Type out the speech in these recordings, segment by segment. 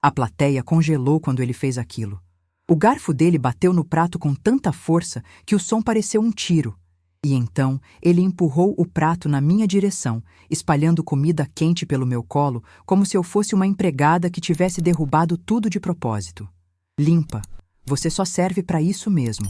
A plateia congelou quando ele fez aquilo. O garfo dele bateu no prato com tanta força que o som pareceu um tiro. E então ele empurrou o prato na minha direção, espalhando comida quente pelo meu colo, como se eu fosse uma empregada que tivesse derrubado tudo de propósito. Limpa, você só serve para isso mesmo.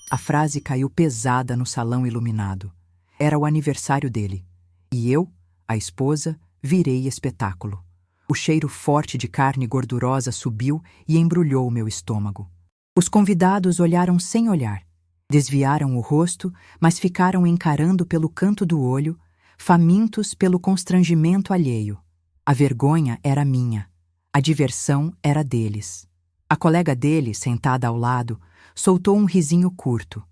A frase caiu pesada no salão iluminado. Era o aniversário dele. E eu, a esposa, virei espetáculo. O cheiro forte de carne gordurosa subiu e embrulhou o meu estômago. Os convidados olharam sem olhar. Desviaram o rosto, mas ficaram encarando pelo canto do olho, famintos pelo constrangimento alheio. A vergonha era minha. A diversão era deles. A colega dele, sentada ao lado, soltou um risinho curto.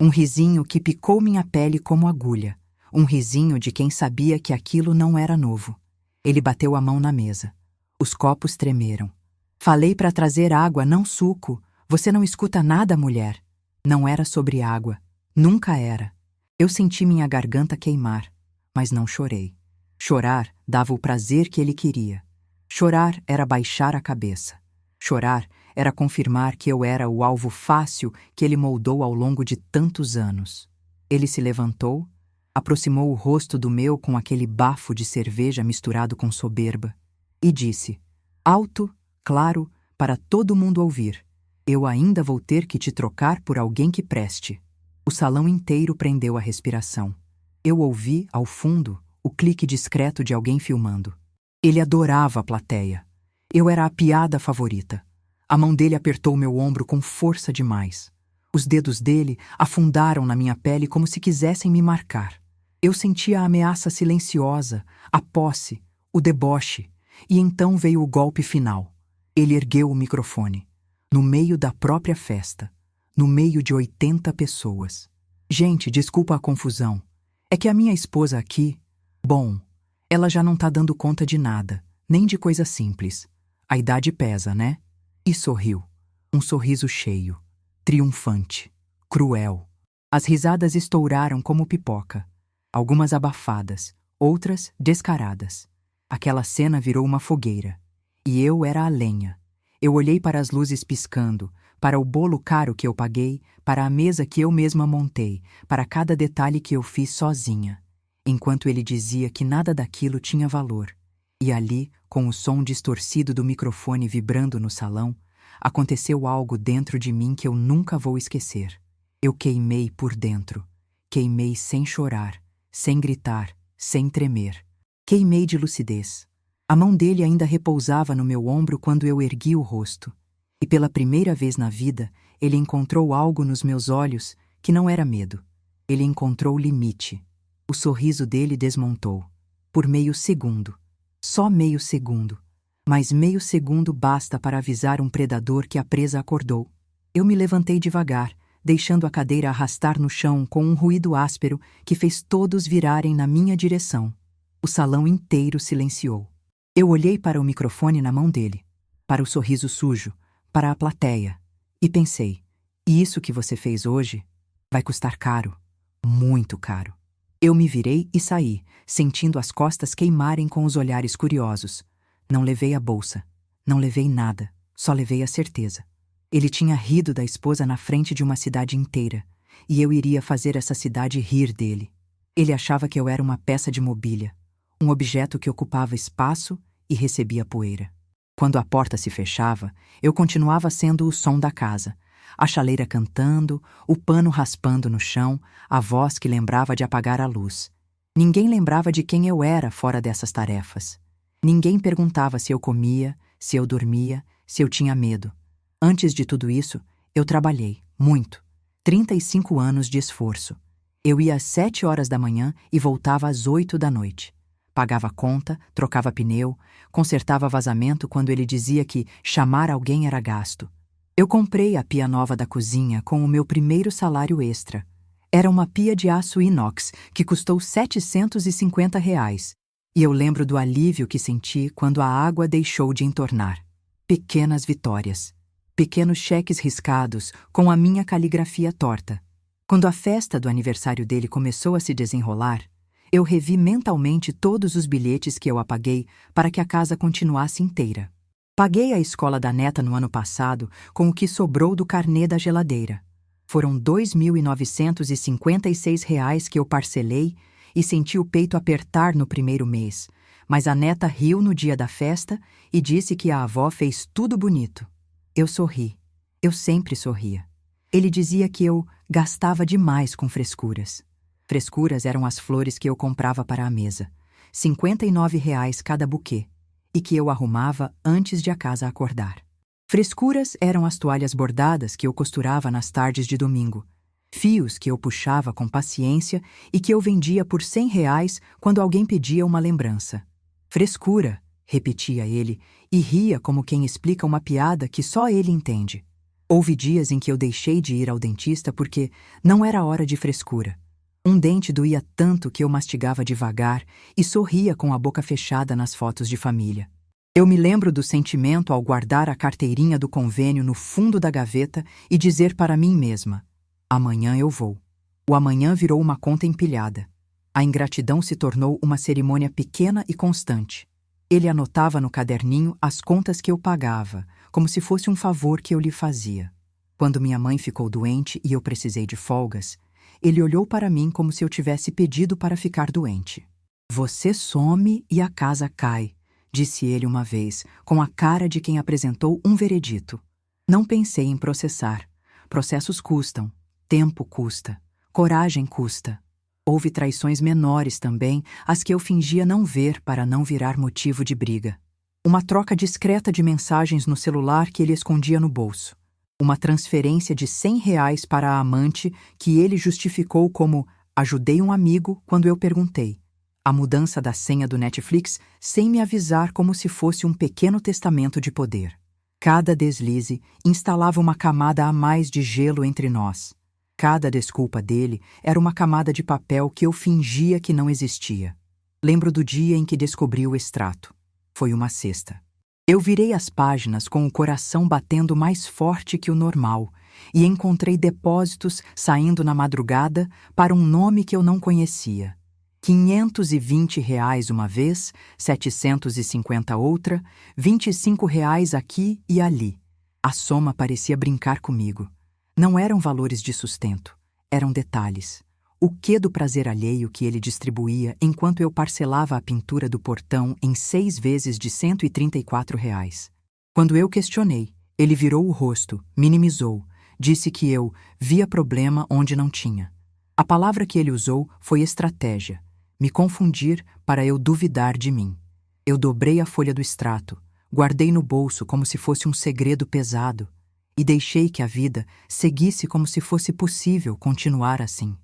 Um risinho que picou minha pele como agulha. Um risinho de quem sabia que aquilo não era novo. Ele bateu a mão na mesa. Os copos tremeram. Falei para trazer água, não suco. Você não escuta nada, mulher. Não era sobre água. Nunca era. Eu senti minha garganta queimar, mas não chorei. Chorar dava o prazer que ele queria. Chorar era baixar a cabeça. Chorar era confirmar que eu era o alvo fácil que ele moldou ao longo de tantos anos. Ele se levantou, aproximou o rosto do meu com aquele bafo de cerveja misturado com soberba, e disse, alto, claro, para todo mundo ouvir, eu ainda vou ter que te trocar por alguém que preste. O salão inteiro prendeu a respiração. Eu ouvi, ao fundo, o clique discreto de alguém filmando. Ele adorava a plateia. Eu era a piada favorita. A mão dele apertou meu ombro com força demais. Os dedos dele afundaram na minha pele como se quisessem me marcar. Eu sentia a ameaça silenciosa, a posse, o deboche, e então veio o golpe final. Ele ergueu o microfone, no meio da própria festa, no meio de 80 pessoas. Gente, desculpa a confusão. É que a minha esposa aqui, bom, ela já não tá dando conta de nada, nem de coisa simples. A idade pesa, né? E sorriu. Um sorriso cheio, triunfante, cruel. As risadas estouraram como pipoca. Algumas abafadas, outras descaradas. Aquela cena virou uma fogueira. E eu era a lenha. Eu olhei para as luzes piscando, para o bolo caro que eu paguei, para a mesa que eu mesma montei, para cada detalhe que eu fiz sozinha, enquanto ele dizia que nada daquilo tinha valor. E ali, com o som distorcido do microfone vibrando no salão, aconteceu algo dentro de mim que eu nunca vou esquecer. Eu queimei por dentro. Queimei sem chorar, sem gritar, sem tremer. Queimei de lucidez. A mão dele ainda repousava no meu ombro quando eu ergui o rosto. E pela primeira vez na vida, ele encontrou algo nos meus olhos que não era medo. Ele encontrou limite. O sorriso dele desmontou. Por meio segundo. Só meio segundo. Mas meio segundo basta para avisar um predador que a presa acordou. Eu me levantei devagar, deixando a cadeira arrastar no chão com um ruído áspero que fez todos virarem na minha direção. O salão inteiro silenciou. Eu olhei para o microfone na mão dele, para o sorriso sujo, para a plateia, e pensei, e isso que você fez hoje vai custar caro, muito caro. Eu me virei e saí, sentindo as costas queimarem com os olhares curiosos. Não levei a bolsa, não levei nada, só levei a certeza. Ele tinha rido da esposa na frente de uma cidade inteira, e eu iria fazer essa cidade rir dele. Ele achava que eu era uma peça de mobília, um objeto que ocupava espaço e recebia poeira. Quando a porta se fechava, eu continuava sendo o som da casa, a chaleira cantando, o pano raspando no chão, a voz que lembrava de apagar a luz. Ninguém lembrava de quem eu era fora dessas tarefas. Ninguém perguntava se eu comia, se eu dormia, se eu tinha medo. Antes de tudo isso, eu trabalhei, muito. 35 anos de esforço. Eu ia às 7 horas da manhã e voltava às 8 da noite. Pagava conta, trocava pneu, consertava vazamento quando ele dizia que chamar alguém era gasto. Eu comprei a pia nova da cozinha com o meu primeiro salário extra. Era uma pia de aço inox que custou R$ 750. E eu lembro do alívio que senti quando a água deixou de entornar. Pequenas vitórias. Pequenos cheques riscados com a minha caligrafia torta. Quando a festa do aniversário dele começou a se desenrolar, eu revi mentalmente todos os bilhetes que eu apaguei para que a casa continuasse inteira. Paguei a escola da neta no ano passado com o que sobrou do carnê da geladeira. Foram R$ 2.956 que eu parcelei e senti o peito apertar no primeiro mês, mas a neta riu no dia da festa e disse que a avó fez tudo bonito. Eu sorri. Eu sempre sorria. Ele dizia que eu gastava demais com frescuras. Frescuras eram as flores que eu comprava para a mesa, R$ 59 cada buquê, e que eu arrumava antes de a casa acordar. Frescuras eram as toalhas bordadas que eu costurava nas tardes de domingo, fios que eu puxava com paciência e que eu vendia por R$ 100 quando alguém pedia uma lembrança. Frescura, repetia ele, e ria como quem explica uma piada que só ele entende. Houve dias em que eu deixei de ir ao dentista porque não era hora de frescura. Um dente doía tanto que eu mastigava devagar e sorria com a boca fechada nas fotos de família. Eu me lembro do sentimento ao guardar a carteirinha do convênio no fundo da gaveta e dizer para mim mesma: amanhã eu vou. O amanhã virou uma conta empilhada. A ingratidão se tornou uma cerimônia pequena e constante. Ele anotava no caderninho as contas que eu pagava, como se fosse um favor que eu lhe fazia. Quando minha mãe ficou doente e eu precisei de folgas, ele olhou para mim como se eu tivesse pedido para ficar doente. Você some e a casa cai, disse ele uma vez, com a cara de quem apresentou um veredito. Não pensei em processar. Processos custam, tempo custa, coragem custa. Houve traições menores também, as que eu fingia não ver para não virar motivo de briga. Uma troca discreta de mensagens no celular que ele escondia no bolso. Uma transferência de R$ 100 para a amante que ele justificou como ajudei um amigo quando eu perguntei. A mudança da senha do Netflix sem me avisar como se fosse um pequeno testamento de poder. Cada deslize instalava uma camada a mais de gelo entre nós. Cada desculpa dele era uma camada de papel que eu fingia que não existia. Lembro do dia em que descobri o extrato. Foi uma sexta. Eu virei as páginas com o coração batendo mais forte que o normal e encontrei depósitos saindo na madrugada para um nome que eu não conhecia. R$ 520 uma vez, 750 outra, R$ 25 aqui e ali. A soma parecia brincar comigo. Não eram valores de sustento, eram detalhes. O quê do prazer alheio que ele distribuía enquanto eu parcelava a pintura do portão em 6 vezes de R$ 134. Quando eu questionei, ele virou o rosto, minimizou, disse que eu via problema onde não tinha. A palavra que ele usou foi estratégia, me confundir para eu duvidar de mim. Eu dobrei a folha do extrato, guardei no bolso como se fosse um segredo pesado e deixei que a vida seguisse como se fosse possível continuar assim.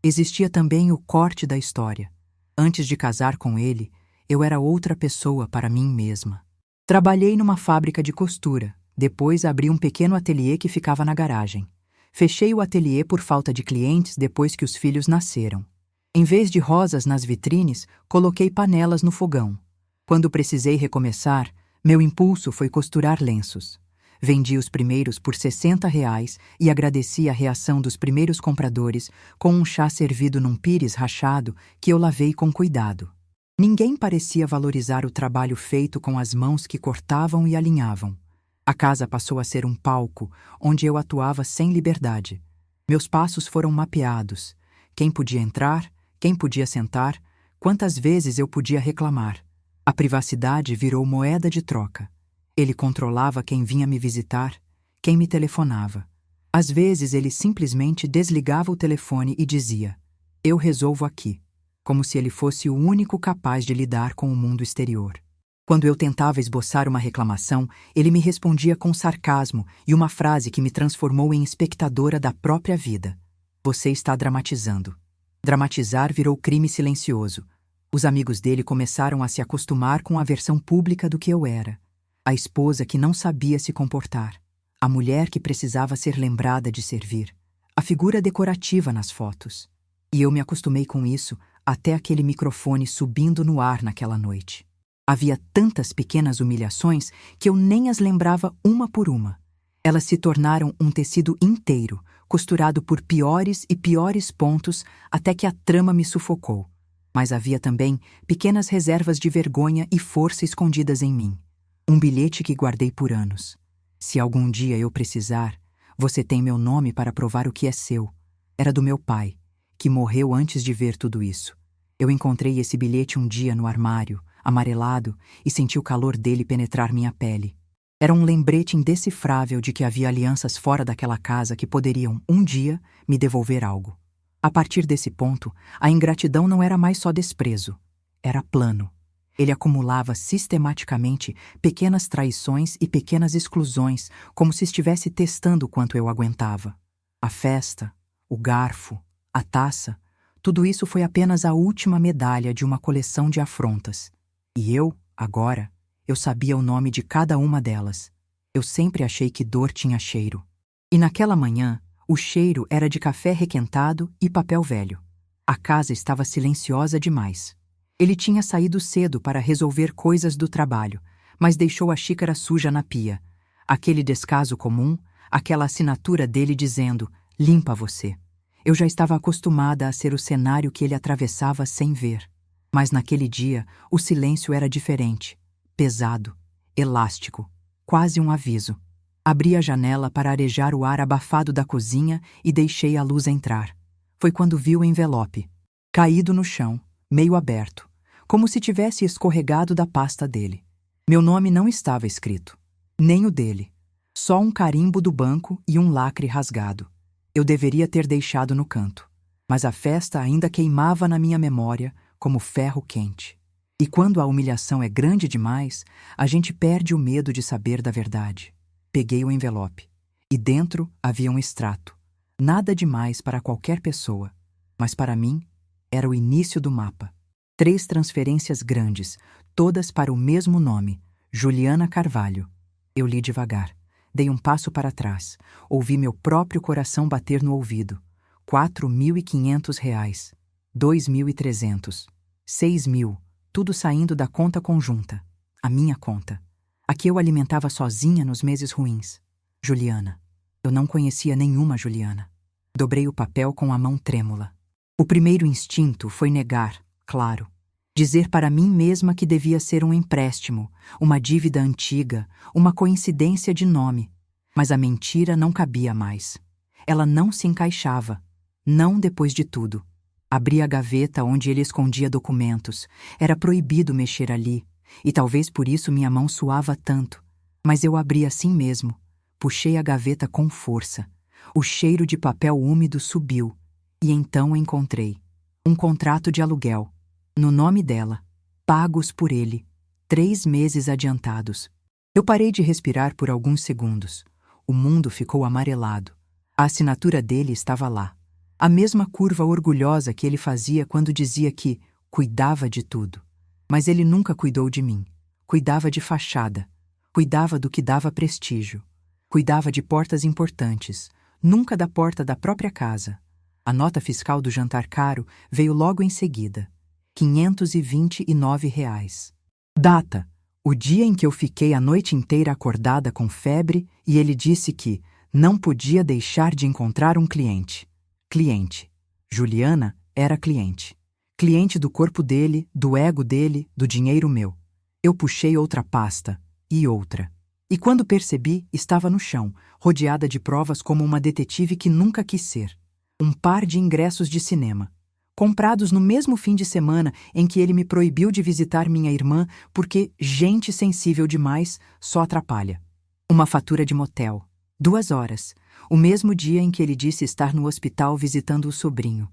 Existia também o corte da história. Antes de casar com ele, eu era outra pessoa para mim mesma. Trabalhei numa fábrica de costura, depois abri um pequeno ateliê que ficava na garagem. Fechei o ateliê por falta de clientes depois que os filhos nasceram. Em vez de rosas nas vitrines, coloquei panelas no fogão. Quando precisei recomeçar, meu impulso foi costurar lenços. Vendi os primeiros por R$ 60 e agradeci a reação dos primeiros compradores com um chá servido num pires rachado que eu lavei com cuidado. Ninguém parecia valorizar o trabalho feito com as mãos que cortavam e alinhavam. A casa passou a ser um palco onde eu atuava sem liberdade. Meus passos foram mapeados. Quem podia entrar, quem podia sentar, quantas vezes eu podia reclamar. A privacidade virou moeda de troca. Ele controlava quem vinha me visitar, quem me telefonava. Às vezes ele simplesmente desligava o telefone e dizia: "Eu resolvo aqui", como se ele fosse o único capaz de lidar com o mundo exterior. Quando eu tentava esboçar uma reclamação, ele me respondia com sarcasmo e uma frase que me transformou em espectadora da própria vida. "Você está dramatizando." Dramatizar virou crime silencioso. Os amigos dele começaram a se acostumar com a versão pública do que eu era. A esposa que não sabia se comportar. A mulher que precisava ser lembrada de servir. A figura decorativa nas fotos. E eu me acostumei com isso até aquele microfone subindo no ar naquela noite. Havia tantas pequenas humilhações que eu nem as lembrava uma por uma. Elas se tornaram um tecido inteiro, costurado por piores e piores pontos até que a trama me sufocou. Mas havia também pequenas reservas de vergonha e força escondidas em mim. Um bilhete que guardei por anos. Se algum dia eu precisar, você tem meu nome para provar o que é seu. Era do meu pai, que morreu antes de ver tudo isso. Eu encontrei esse bilhete um dia no armário, amarelado, e senti o calor dele penetrar minha pele. Era um lembrete indecifrável de que havia alianças fora daquela casa que poderiam, um dia, me devolver algo. A partir desse ponto, a ingratidão não era mais só desprezo. Era plano. Ele acumulava sistematicamente pequenas traições e pequenas exclusões, como se estivesse testando quanto eu aguentava. A festa, o garfo, a taça, tudo isso foi apenas a última medalha de uma coleção de afrontas. E eu, agora, eu sabia o nome de cada uma delas. Eu sempre achei que dor tinha cheiro. E naquela manhã, o cheiro era de café requentado e papel velho. A casa estava silenciosa demais. Ele tinha saído cedo para resolver coisas do trabalho, mas deixou a xícara suja na pia. Aquele descaso comum, aquela assinatura dele dizendo, limpa você. Eu já estava acostumada a ser o cenário que ele atravessava sem ver. Mas naquele dia, o silêncio era diferente. Pesado, elástico, quase um aviso. Abri a janela para arejar o ar abafado da cozinha e deixei a luz entrar. Foi quando vi o envelope, caído no chão, meio aberto, como se tivesse escorregado da pasta dele. Meu nome não estava escrito, nem o dele. Só um carimbo do banco e um lacre rasgado. Eu deveria ter deixado no canto, mas a festa ainda queimava na minha memória como ferro quente. E quando a humilhação é grande demais, a gente perde o medo de saber da verdade. Peguei o envelope, e dentro havia um extrato. Nada demais para qualquer pessoa, mas para mim era o início do mapa. 3 transferências grandes, todas para o mesmo nome, Juliana Carvalho. Eu li devagar, dei um passo para trás, ouvi meu próprio coração bater no ouvido. R$ 4.500, 2.300, 6.000, tudo saindo da conta conjunta, a minha conta. A que eu alimentava sozinha nos meses ruins. Juliana. Eu não conhecia nenhuma Juliana. Dobrei o papel com a mão trêmula. O primeiro instinto foi negar, claro. Dizer para mim mesma que devia ser um empréstimo, uma dívida antiga, uma coincidência de nome. Mas a mentira não cabia mais. Ela não se encaixava. Não depois de tudo. Abri a gaveta onde ele escondia documentos. Era proibido mexer ali. E talvez por isso minha mão suava tanto. Mas eu abri assim mesmo. Puxei a gaveta com força. O cheiro de papel úmido subiu. E então encontrei um contrato de aluguel, no nome dela, pagos por ele, 3 meses adiantados. Eu parei de respirar por alguns segundos. O mundo ficou amarelado. A assinatura dele estava lá. A mesma curva orgulhosa que ele fazia quando dizia que cuidava de tudo. Mas ele nunca cuidou de mim. Cuidava de fachada. Cuidava do que dava prestígio. Cuidava de portas importantes. Nunca da porta da própria casa. A nota fiscal do jantar caro veio logo em seguida. R$ 529. Data: o dia em que eu fiquei a noite inteira acordada com febre e ele disse que não podia deixar de encontrar um cliente. Cliente. Juliana era cliente. Cliente do corpo dele, do ego dele, do dinheiro meu. Eu puxei outra pasta, e outra. E quando percebi, estava no chão, rodeada de provas como uma detetive que nunca quis ser. Um par de ingressos de cinema, comprados no mesmo fim de semana em que ele me proibiu de visitar minha irmã porque gente sensível demais só atrapalha. Uma fatura de motel, 2 horas, o mesmo dia em que ele disse estar no hospital visitando o sobrinho.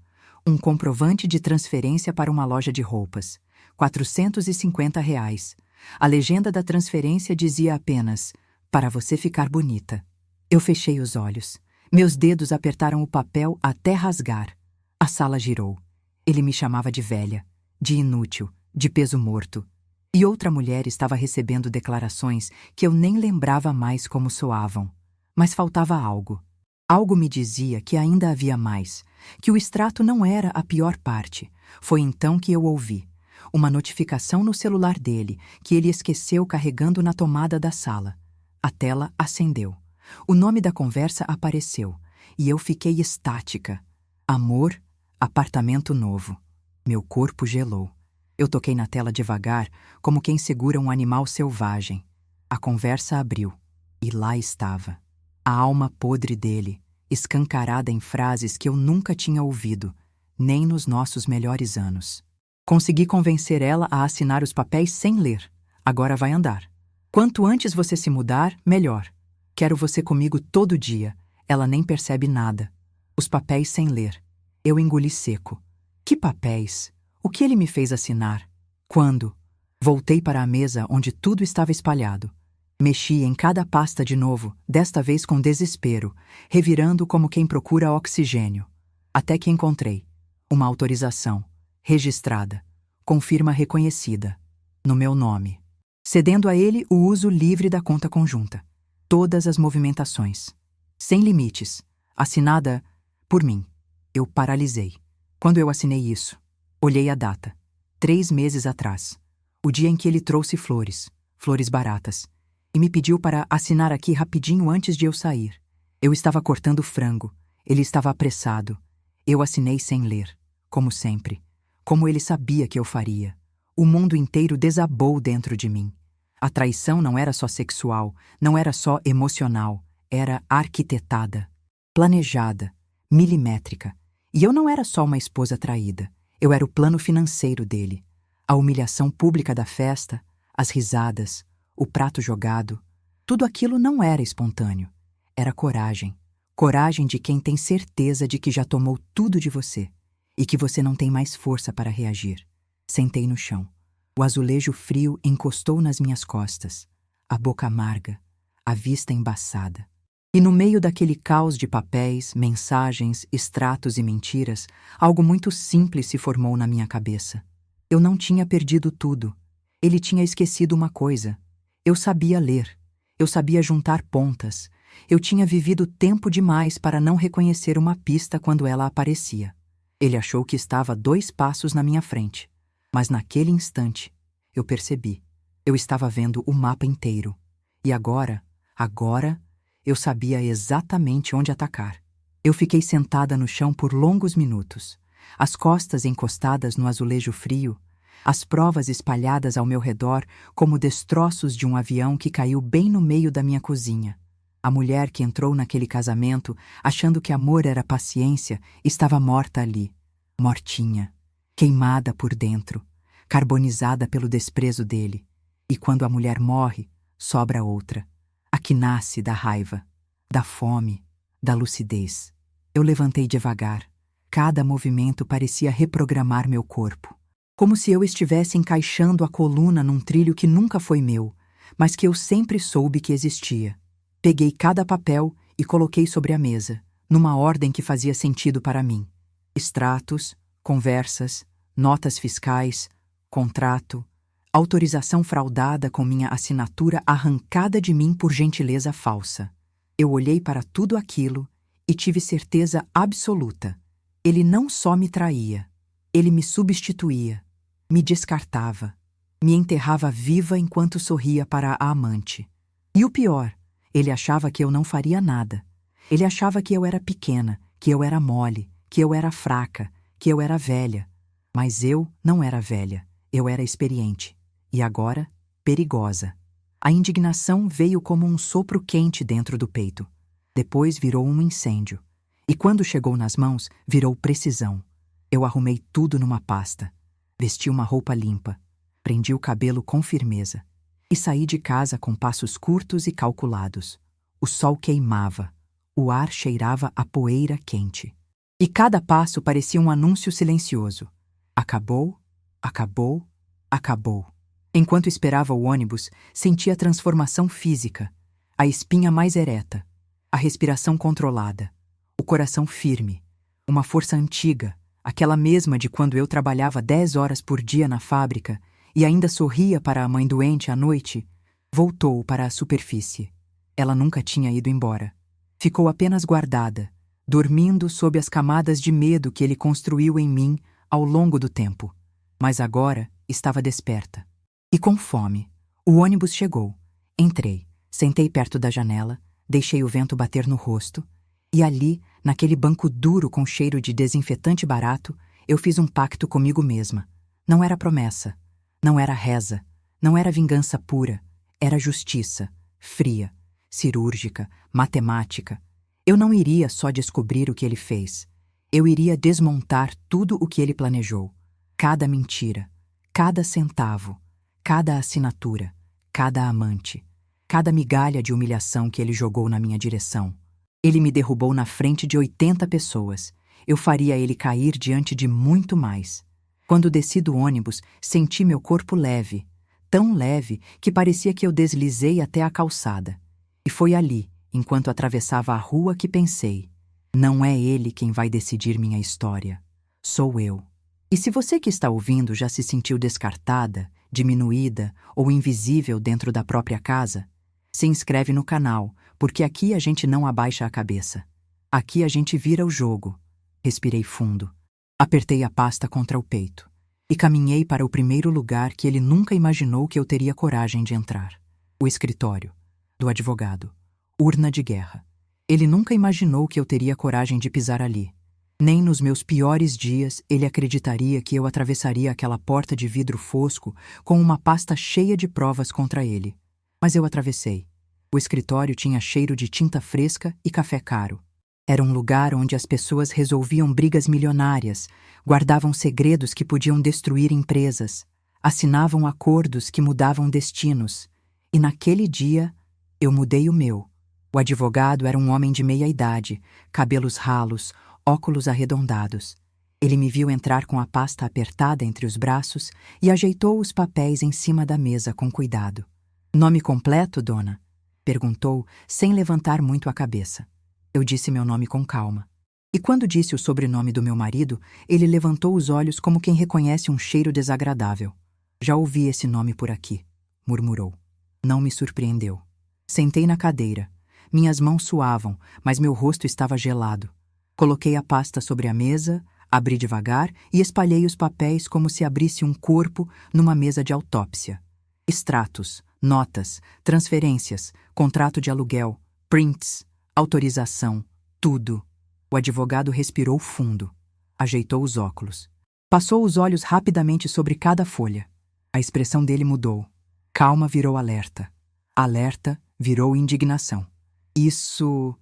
Um comprovante de transferência para uma loja de roupas, R$ 450. A legenda da transferência dizia apenas, para você ficar bonita. Eu fechei os olhos. Meus dedos apertaram o papel até rasgar. A sala girou. Ele me chamava de velha, de inútil, de peso morto. E outra mulher estava recebendo declarações que eu nem lembrava mais como soavam. Mas faltava algo. Algo me dizia que ainda havia mais, que o extrato não era a pior parte. Foi então que eu ouvi. Uma notificação no celular dele, que ele esqueceu carregando na tomada da sala. A tela acendeu. O nome da conversa apareceu, e eu fiquei estática. Amor, apartamento novo. Meu corpo gelou. Eu toquei na tela devagar, como quem segura um animal selvagem. A conversa abriu, e lá estava, a alma podre dele, escancarada em frases que eu nunca tinha ouvido, nem nos nossos melhores anos. Consegui convencer ela a assinar os papéis sem ler. Agora vai andar. Quanto antes você se mudar, melhor. Quero você comigo todo dia. Ela nem percebe nada. Os papéis sem ler. Eu engoli seco. Que papéis? O que ele me fez assinar? Quando? Voltei para a mesa onde tudo estava espalhado. Mexi em cada pasta de novo, desta vez com desespero, revirando como quem procura oxigênio. Até que encontrei uma autorização, registrada, com firma reconhecida, no meu nome, cedendo a ele o uso livre da conta conjunta. Todas as movimentações, sem limites, assinada por mim. Eu paralisei. Quando eu assinei isso, olhei a data. 3 meses atrás. O dia em que ele trouxe flores, flores baratas, e me pediu para assinar aqui rapidinho antes de eu sair. Eu estava cortando frango. Ele estava apressado. Eu assinei sem ler, como sempre. Como ele sabia que eu faria. O mundo inteiro desabou dentro de mim. A traição não era só sexual, não era só emocional, era arquitetada, planejada, milimétrica. E eu não era só uma esposa traída, eu era o plano financeiro dele. A humilhação pública da festa, as risadas, o prato jogado, tudo aquilo não era espontâneo. Era coragem. Coragem de quem tem certeza de que já tomou tudo de você e que você não tem mais força para reagir. Sentei no chão. O azulejo frio encostou nas minhas costas, a boca amarga, a vista embaçada. E no meio daquele caos de papéis, mensagens, extratos e mentiras, algo muito simples se formou na minha cabeça. Eu não tinha perdido tudo. Ele tinha esquecido uma coisa. Eu sabia ler. Eu sabia juntar pontas. Eu tinha vivido tempo demais para não reconhecer uma pista quando ela aparecia. Ele achou que estava 2 passos na minha frente. Mas naquele instante, eu percebi. Eu estava vendo o mapa inteiro. E agora, eu sabia exatamente onde atacar. Eu fiquei sentada no chão por longos minutos, as costas encostadas no azulejo frio, as provas espalhadas ao meu redor como destroços de um avião que caiu bem no meio da minha cozinha. A mulher que entrou naquele casamento, achando que amor era paciência, estava morta ali, mortinha, queimada por dentro, carbonizada pelo desprezo dele. E quando a mulher morre, sobra outra, a que nasce da raiva, da fome, da lucidez. Eu levantei devagar. Cada movimento parecia reprogramar meu corpo, como se eu estivesse encaixando a coluna num trilho que nunca foi meu, mas que eu sempre soube que existia. Peguei cada papel e coloquei sobre a mesa, numa ordem que fazia sentido para mim. Extratos, conversas, notas fiscais, contrato, autorização fraudada com minha assinatura arrancada de mim por gentileza falsa. Eu olhei para tudo aquilo e tive certeza absoluta. Ele não só me traía, ele me substituía, me descartava, me enterrava viva enquanto sorria para a amante. E o pior, ele achava que eu não faria nada. Ele achava que eu era pequena, que eu era mole, que eu era fraca, que eu era velha. Mas eu não era velha, eu era experiente. E agora, perigosa. A indignação veio como um sopro quente dentro do peito. Depois virou um incêndio. E quando chegou nas mãos, virou precisão. Eu arrumei tudo numa pasta. Vesti uma roupa limpa. Prendi o cabelo com firmeza. E saí de casa com passos curtos e calculados. O sol queimava. O ar cheirava a poeira quente. E cada passo parecia um anúncio silencioso. Acabou, acabou, acabou. Enquanto esperava o ônibus, senti a transformação física, a espinha mais ereta, a respiração controlada, o coração firme, uma força antiga, aquela mesma de quando eu trabalhava 10 horas por dia na fábrica e ainda sorria para a mãe doente à noite, voltou para a superfície. Ela nunca tinha ido embora. Ficou apenas guardada, dormindo sob as camadas de medo que ele construiu em mim ao longo do tempo. Mas agora estava desperta. E com fome. O ônibus chegou. Entrei, sentei perto da janela, deixei o vento bater no rosto, e ali, naquele banco duro com cheiro de desinfetante barato, eu fiz um pacto comigo mesma. Não era promessa, não era reza, não era vingança pura, Era justiça, fria, cirúrgica, matemática. Eu não iria só descobrir o que ele fez. Eu iria desmontar tudo o que ele planejou. Cada mentira, cada centavo, cada assinatura, cada amante, cada migalha de humilhação que ele jogou na minha direção. Ele me derrubou na frente de 80 pessoas. Eu faria ele cair diante de muito mais. Quando desci do ônibus, senti meu corpo leve, tão leve que parecia que eu deslizei até a calçada. E foi ali, enquanto atravessava a rua, que pensei: não é ele quem vai decidir minha história. Sou eu. E se você que está ouvindo já se sentiu descartada, diminuída ou invisível dentro da própria casa, se inscreve no canal, porque aqui a gente não abaixa a cabeça. Aqui a gente vira o jogo. Respirei fundo. Apertei a pasta contra o peito e caminhei para o primeiro lugar que ele nunca imaginou que eu teria coragem de entrar. O escritório do advogado. Urna de guerra. Ele nunca imaginou que eu teria coragem de pisar ali. Nem nos meus piores dias ele acreditaria que eu atravessaria aquela porta de vidro fosco com uma pasta cheia de provas contra ele. Mas eu atravessei. O escritório tinha cheiro de tinta fresca e café caro. Era um lugar onde as pessoas resolviam brigas milionárias, guardavam segredos que podiam destruir empresas, assinavam acordos que mudavam destinos. E naquele dia, eu mudei o meu. O advogado era um homem de meia-idade, cabelos ralos, óculos arredondados. Ele me viu entrar com a pasta apertada entre os braços e ajeitou os papéis em cima da mesa com cuidado. "Nome completo, dona?" perguntou, sem levantar muito a cabeça. Eu disse meu nome com calma. E quando disse o sobrenome do meu marido, ele levantou os olhos como quem reconhece um cheiro desagradável. "Já ouvi esse nome por aqui", murmurou. Não me surpreendeu. Sentei na cadeira. Minhas mãos suavam, mas meu rosto estava gelado. Coloquei a pasta sobre a mesa, abri devagar e espalhei os papéis como se abrisse um corpo numa mesa de autópsia. Extratos, notas, transferências, contrato de aluguel, prints, autorização, tudo. O advogado respirou fundo. Ajeitou os óculos. Passou os olhos rapidamente sobre cada folha. A expressão dele mudou. Calma virou alerta. Alerta virou indignação. Isso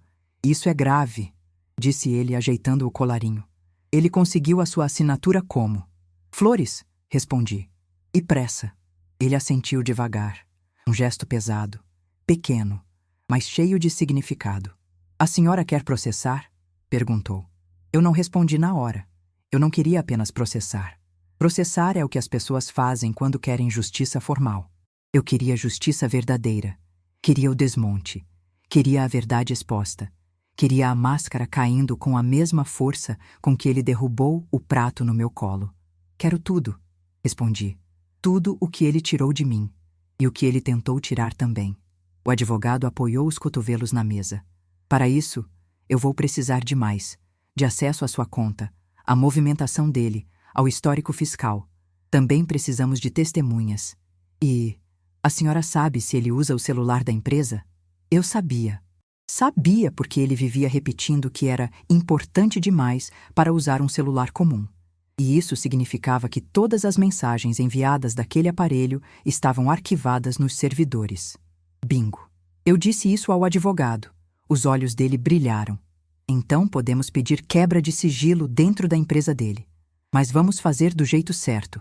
é grave", disse ele, ajeitando o colarinho. "Ele conseguiu a sua assinatura como?" "Flores", respondi. "E pressa." Ele assentiu devagar. Um gesto pesado, pequeno, mas cheio de significado. "A senhora quer processar?" perguntou. Eu não respondi na hora. Eu não queria apenas processar. Processar é o que as pessoas fazem quando querem justiça formal. Eu queria justiça verdadeira. Queria o desmonte. Queria a verdade exposta. Queria a máscara caindo com a mesma força com que ele derrubou o prato no meu colo. "Quero tudo", respondi. "Tudo o que ele tirou de mim. E o que ele tentou tirar também." O advogado apoiou os cotovelos na mesa. "Para isso, eu vou precisar de mais. De acesso à sua conta, à movimentação dele, ao histórico fiscal. Também precisamos de testemunhas. E a senhora sabe se ele usa o celular da empresa?" Eu sabia. Sabia porque ele vivia repetindo que era importante demais para usar um celular comum. E isso significava que todas as mensagens enviadas daquele aparelho estavam arquivadas nos servidores. Bingo. Eu disse isso ao advogado. Os olhos dele brilharam. "Então podemos pedir quebra de sigilo dentro da empresa dele. Mas vamos fazer do jeito certo.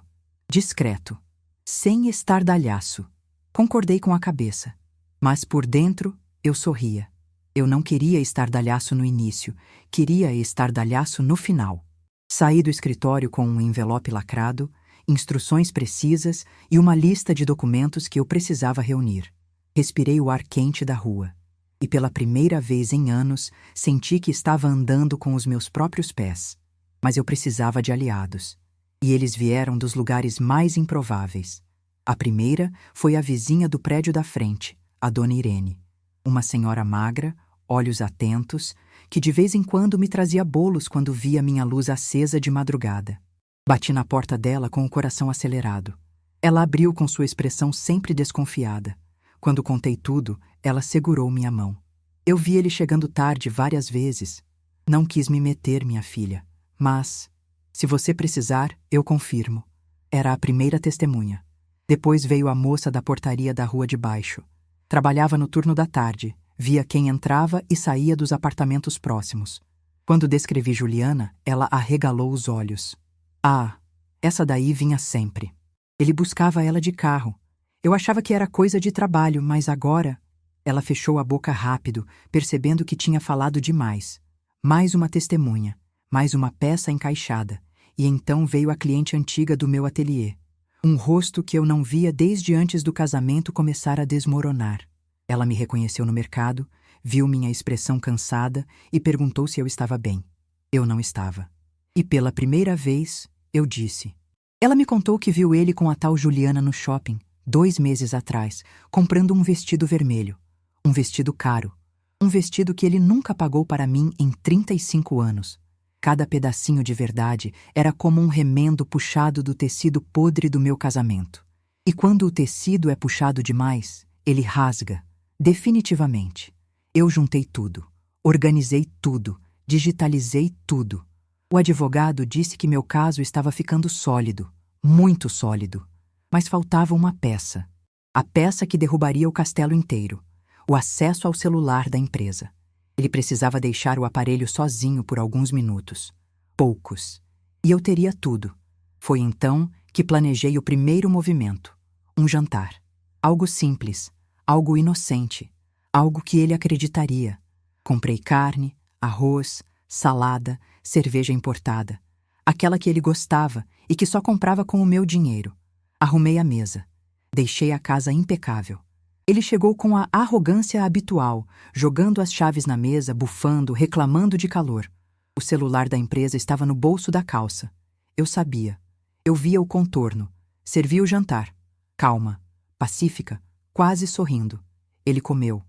Discreto. Sem estardalhaço." Concordei com a cabeça. Mas por dentro, eu sorria. Eu não queria estardalhaço no início, queria estardalhaço no final. Saí do escritório com um envelope lacrado, instruções precisas e uma lista de documentos que eu precisava reunir. Respirei o ar quente da rua. E pela primeira vez em anos, senti que estava andando com os meus próprios pés. Mas eu precisava de aliados. E eles vieram dos lugares mais improváveis. A primeira foi a vizinha do prédio da frente, a dona Irene. Uma senhora magra, olhos atentos, que de vez em quando me trazia bolos quando via minha luz acesa de madrugada. Bati na porta dela com o coração acelerado. Ela abriu com sua expressão sempre desconfiada. Quando contei tudo, ela segurou minha mão. Eu vi ele chegando tarde várias vezes. Não quis me meter, minha filha. Mas, se você precisar, eu confirmo. Era a primeira testemunha. Depois veio a moça da portaria da rua de baixo. Trabalhava no turno da tarde, via quem entrava e saía dos apartamentos próximos. Quando descrevi Juliana, ela arregalou os olhos. Ah, essa daí vinha sempre. Ele buscava ela de carro. Eu achava que era coisa de trabalho, mas agora... Ela fechou a boca rápido, percebendo que tinha falado demais. Mais uma testemunha, mais uma peça encaixada. E então veio a cliente antiga do meu ateliê. Um rosto que eu não via desde antes do casamento começar a desmoronar. Ela me reconheceu no mercado, viu minha expressão cansada e perguntou se eu estava bem. Eu não estava. E pela primeira vez, eu disse. Ela me contou que viu ele com a tal Juliana no shopping, 2 meses atrás, comprando um vestido vermelho. Um vestido caro. Um vestido que ele nunca pagou para mim em 35 anos. Cada pedacinho de verdade era como um remendo puxado do tecido podre do meu casamento. E quando o tecido é puxado demais, ele rasga. Definitivamente. Eu juntei tudo. Organizei tudo. Digitalizei tudo. O advogado disse que meu caso estava ficando sólido. Muito sólido. Mas faltava uma peça. A peça que derrubaria o castelo inteiro. O acesso ao celular da empresa. Ele precisava deixar o aparelho sozinho por alguns minutos. Poucos. E eu teria tudo. Foi então que planejei o primeiro movimento. Um jantar. Algo simples. Algo inocente. Algo que ele acreditaria. Comprei carne, arroz, salada, cerveja importada. Aquela que ele gostava e que só comprava com o meu dinheiro. Arrumei a mesa. Deixei a casa impecável. Ele chegou com a arrogância habitual, jogando as chaves na mesa, bufando, reclamando de calor. O celular da empresa estava no bolso da calça. Eu sabia. Eu via o contorno. Servi o jantar. Calma, pacífica, quase sorrindo. Ele comeu,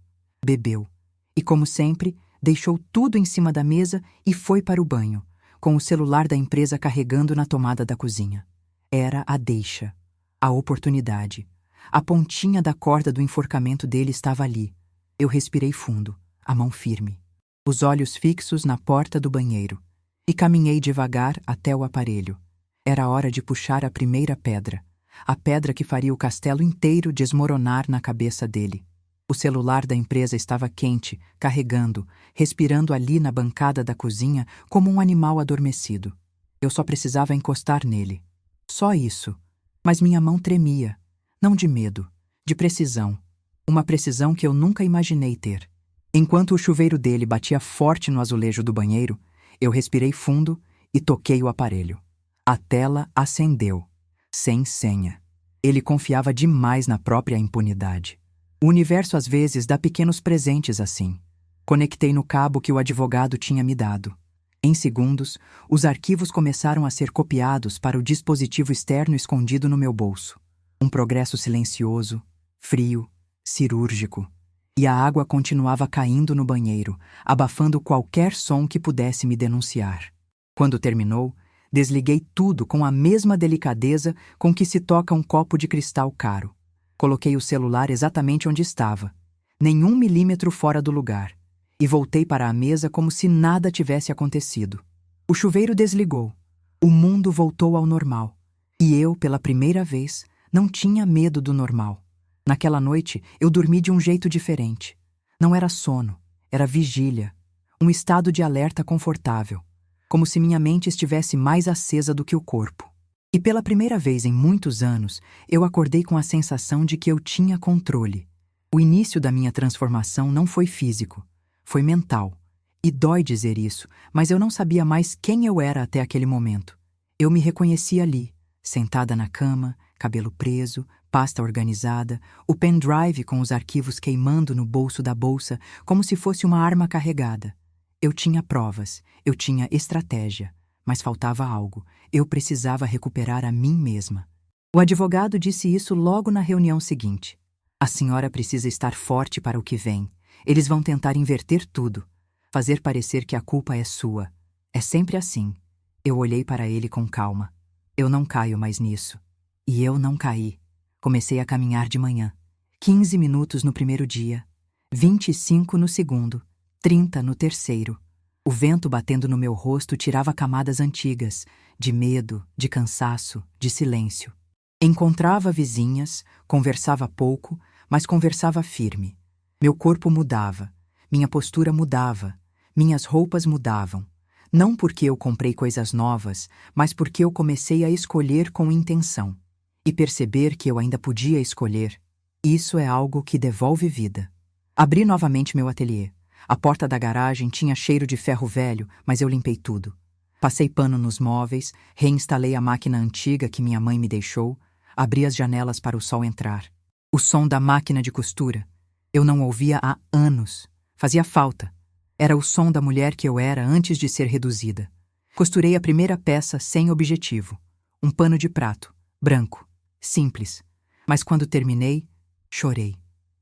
bebeu. E, como sempre, deixou tudo em cima da mesa e foi para o banho, com o celular da empresa carregando na tomada da cozinha. Era a deixa. A oportunidade. A pontinha da corda do enforcamento dele estava ali. Eu respirei fundo, a mão firme. Os olhos fixos na porta do banheiro. E caminhei devagar até o aparelho. Era hora de puxar a primeira pedra. A pedra que faria o castelo inteiro desmoronar na cabeça dele. O celular da empresa estava quente, carregando, respirando ali na bancada da cozinha como um animal adormecido. Eu só precisava encostar nele. Só isso. Mas minha mão tremia. Não de medo, de precisão. Uma precisão que eu nunca imaginei ter. Enquanto o chuveiro dele batia forte no azulejo do banheiro, eu respirei fundo e toquei o aparelho. A tela acendeu. Sem senha. Ele confiava demais na própria impunidade. O universo às vezes dá pequenos presentes assim. Conectei no cabo que o advogado tinha me dado. Em segundos, os arquivos começaram a ser copiados para o dispositivo externo escondido no meu bolso. Um progresso silencioso, frio, cirúrgico. E a água continuava caindo no banheiro, abafando qualquer som que pudesse me denunciar. Quando terminou, desliguei tudo com a mesma delicadeza com que se toca um copo de cristal caro. Coloquei o celular exatamente onde estava, nenhum milímetro fora do lugar, e voltei para a mesa como se nada tivesse acontecido. O chuveiro desligou. O mundo voltou ao normal. E eu, pela primeira vez, não tinha medo do normal. Naquela noite, eu dormi de um jeito diferente. Não era sono, era vigília. Um estado de alerta confortável. Como se minha mente estivesse mais acesa do que o corpo. E pela primeira vez em muitos anos, eu acordei com a sensação de que eu tinha controle. O início da minha transformação não foi físico, foi mental. E dói dizer isso, mas eu não sabia mais quem eu era até aquele momento. Eu me reconheci ali, sentada na cama, cabelo preso, pasta organizada, o pendrive com os arquivos queimando no bolso da bolsa, como se fosse uma arma carregada. Eu tinha provas, eu tinha estratégia, mas faltava algo. Eu precisava recuperar a mim mesma. O advogado disse isso logo na reunião seguinte. A senhora precisa estar forte para o que vem. Eles vão tentar inverter tudo, fazer parecer que a culpa é sua. É sempre assim. Eu olhei para ele com calma. Eu não caio mais nisso. E eu não caí. Comecei a caminhar de manhã. 15 minutos no primeiro dia, 25 no segundo, 30 no terceiro. O vento batendo no meu rosto tirava camadas antigas, de medo, de cansaço, de silêncio. Encontrava vizinhas, conversava pouco, mas conversava firme. Meu corpo mudava, minha postura mudava, minhas roupas mudavam. Não porque eu comprei coisas novas, mas porque eu comecei a escolher com intenção. E perceber que eu ainda podia escolher, isso é algo que devolve vida. Abri novamente meu ateliê. A porta da garagem tinha cheiro de ferro velho, mas eu limpei tudo. Passei pano nos móveis, reinstalei a máquina antiga que minha mãe me deixou, abri as janelas para o sol entrar. O som da máquina de costura. Eu não ouvia há anos. Fazia falta. Era o som da mulher que eu era antes de ser reduzida. Costurei a primeira peça sem objetivo. Um pano de prato, branco, simples. Mas quando terminei, chorei.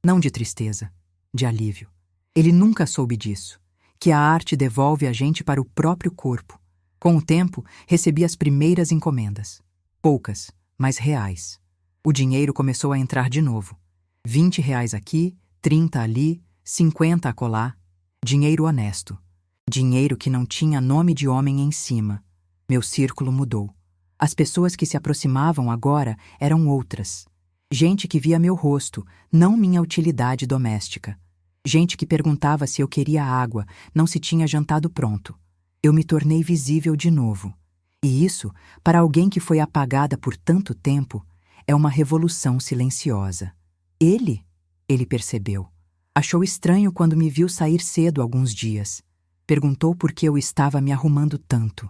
Não de tristeza, de alívio. Ele nunca soube disso, que a arte devolve a gente para o próprio corpo. Com o tempo, recebi as primeiras encomendas. Poucas, mas reais. O dinheiro começou a entrar de novo. R$ 20 aqui, 30 ali, 50 acolá. Dinheiro honesto. Dinheiro que não tinha nome de homem em cima. Meu círculo mudou. As pessoas que se aproximavam agora eram outras. Gente que via meu rosto, não minha utilidade doméstica. Gente que perguntava se eu queria água, não se tinha jantado pronto. Eu me tornei visível de novo. E isso, para alguém que foi apagada por tanto tempo, é uma revolução silenciosa. Ele percebeu. Achou estranho quando me viu sair cedo alguns dias. Perguntou por que eu estava me arrumando tanto.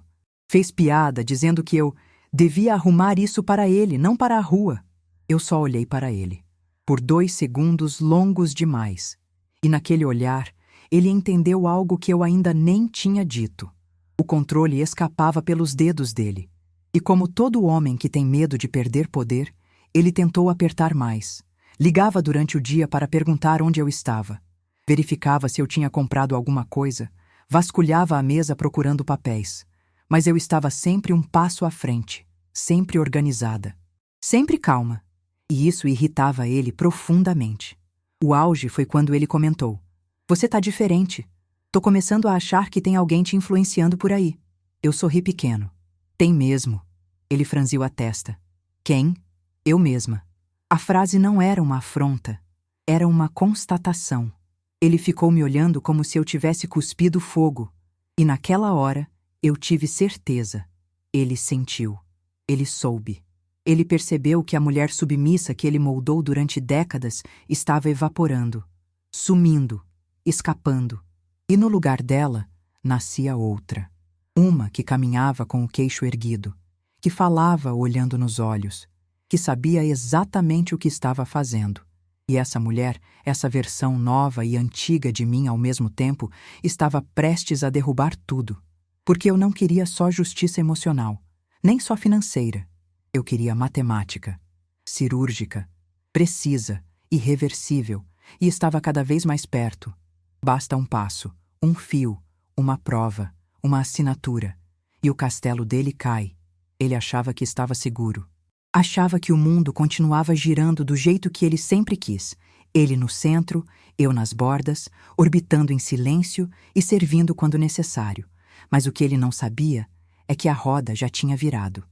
Fez piada dizendo que eu devia arrumar isso para ele, não para a rua. Eu só olhei para ele. Por 2 segundos longos demais. E naquele olhar, ele entendeu algo que eu ainda nem tinha dito. O controle escapava pelos dedos dele. E como todo homem que tem medo de perder poder, ele tentou apertar mais. Ligava durante o dia para perguntar onde eu estava. Verificava se eu tinha comprado alguma coisa. Vasculhava a mesa procurando papéis. Mas eu estava sempre um passo à frente, sempre organizada, sempre calma. E isso irritava ele profundamente. O auge foi quando ele comentou: "Você tá diferente. Tô começando a achar que tem alguém te influenciando por aí." Eu sorri pequeno. "Tem mesmo." Ele franziu a testa. "Quem?" "Eu mesma." A frase não era uma afronta, era uma constatação. Ele ficou me olhando como se eu tivesse cuspido fogo. E naquela hora, eu tive certeza. Ele sentiu. Ele soube. Ele percebeu que a mulher submissa que ele moldou durante décadas estava evaporando, sumindo, escapando. E no lugar dela, nascia outra. Uma que caminhava com o queixo erguido, que falava olhando nos olhos, que sabia exatamente o que estava fazendo. E essa mulher, essa versão nova e antiga de mim ao mesmo tempo, estava prestes a derrubar tudo. Porque eu não queria só justiça emocional, nem só financeira. Eu queria matemática, cirúrgica, precisa, irreversível, e estava cada vez mais perto. Basta um passo, um fio, uma prova, uma assinatura, e o castelo dele cai. Ele achava que estava seguro. Achava que o mundo continuava girando do jeito que ele sempre quis. Ele no centro, eu nas bordas, orbitando em silêncio e servindo quando necessário. Mas o que ele não sabia é que a roda já tinha virado.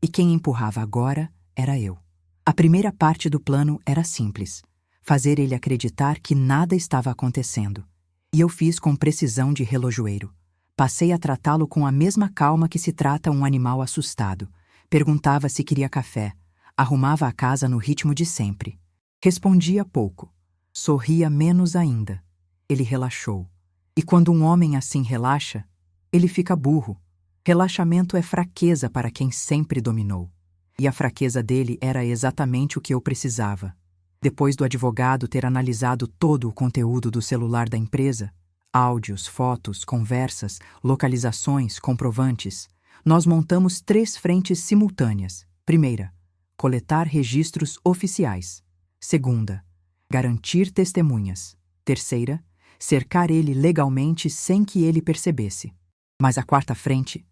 E quem empurrava agora era eu. A primeira parte do plano era simples: fazer ele acreditar que nada estava acontecendo. E eu fiz com precisão de relojoeiro. Passei a tratá-lo com a mesma calma que se trata um animal assustado. Perguntava se queria café. Arrumava a casa no ritmo de sempre. Respondia pouco. Sorria menos ainda. Ele relaxou. E quando um homem assim relaxa, ele fica burro. Relaxamento é fraqueza para quem sempre dominou. E a fraqueza dele era exatamente o que eu precisava. Depois do advogado ter analisado todo o conteúdo do celular da empresa, áudios, fotos, conversas, localizações, comprovantes, nós montamos 3 frentes simultâneas. Primeira, coletar registros oficiais. Segunda, garantir testemunhas. Terceira, cercar ele legalmente sem que ele percebesse. Mas a 4ª frente,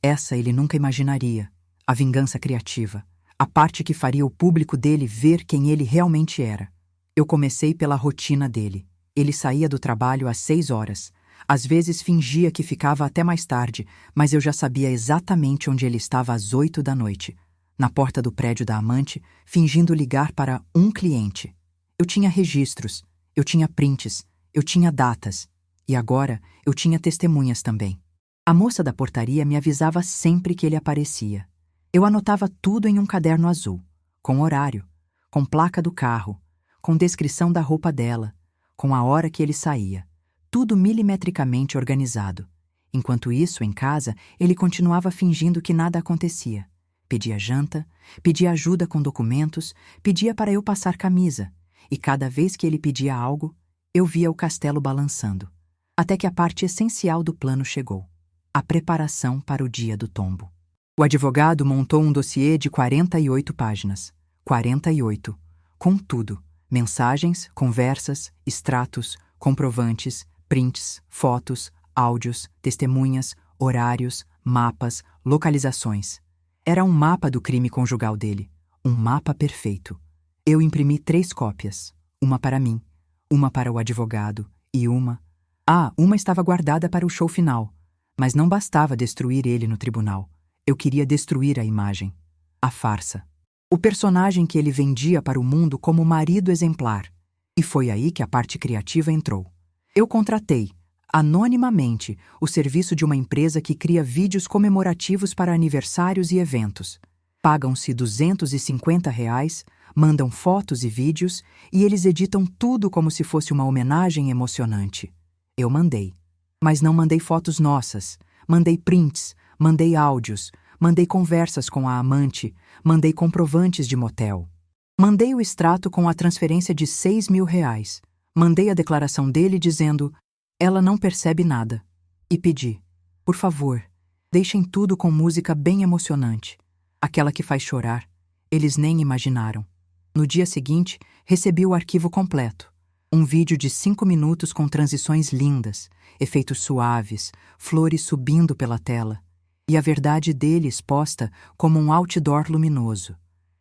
essa ele nunca imaginaria. A vingança criativa. A parte que faria o público dele ver quem ele realmente era. Eu comecei pela rotina dele. Ele saía do trabalho às 6 horas. Às vezes fingia que ficava até mais tarde, mas eu já sabia exatamente onde ele estava às 8 da noite. Na porta do prédio da amante, fingindo ligar para um cliente. Eu tinha registros, eu tinha prints, eu tinha datas. E agora eu tinha testemunhas também. A moça da portaria me avisava sempre que ele aparecia. Eu anotava tudo em um caderno azul, com horário, com placa do carro, com descrição da roupa dela, com a hora que ele saía. Tudo milimetricamente organizado. Enquanto isso, em casa, ele continuava fingindo que nada acontecia. Pedia janta, pedia ajuda com documentos, pedia para eu passar camisa. E cada vez que ele pedia algo, eu via o castelo balançando. Até que a parte essencial do plano chegou. A preparação para o dia do tombo. O advogado montou um dossiê de 48 páginas. 48. Com tudo. Mensagens, conversas, extratos, comprovantes, prints, fotos, áudios, testemunhas, horários, mapas, localizações. Era um mapa do crime conjugal dele. Um mapa perfeito. Eu imprimi 3 cópias. Uma para mim, uma para o advogado e uma estava guardada para o show final. Mas não bastava destruir ele no tribunal. Eu queria destruir a imagem. A farsa. O personagem que ele vendia para o mundo como marido exemplar. E foi aí que a parte criativa entrou. Eu contratei, anonimamente, o serviço de uma empresa que cria vídeos comemorativos para aniversários e eventos. Pagam-se R$ 250, mandam fotos e vídeos e eles editam tudo como se fosse uma homenagem emocionante. Eu mandei. Mas não mandei fotos nossas. Mandei prints, mandei áudios, mandei conversas com a amante, mandei comprovantes de motel. Mandei o extrato com a transferência de R$ 6.000. Mandei a declaração dele dizendo: ela não percebe nada. E pedi: por favor, deixem tudo com música bem emocionante. Aquela que faz chorar. Eles nem imaginaram. No dia seguinte, recebi o arquivo completo. Um vídeo de 5 minutos com transições lindas, efeitos suaves, flores subindo pela tela. E a verdade dele exposta como um outdoor luminoso.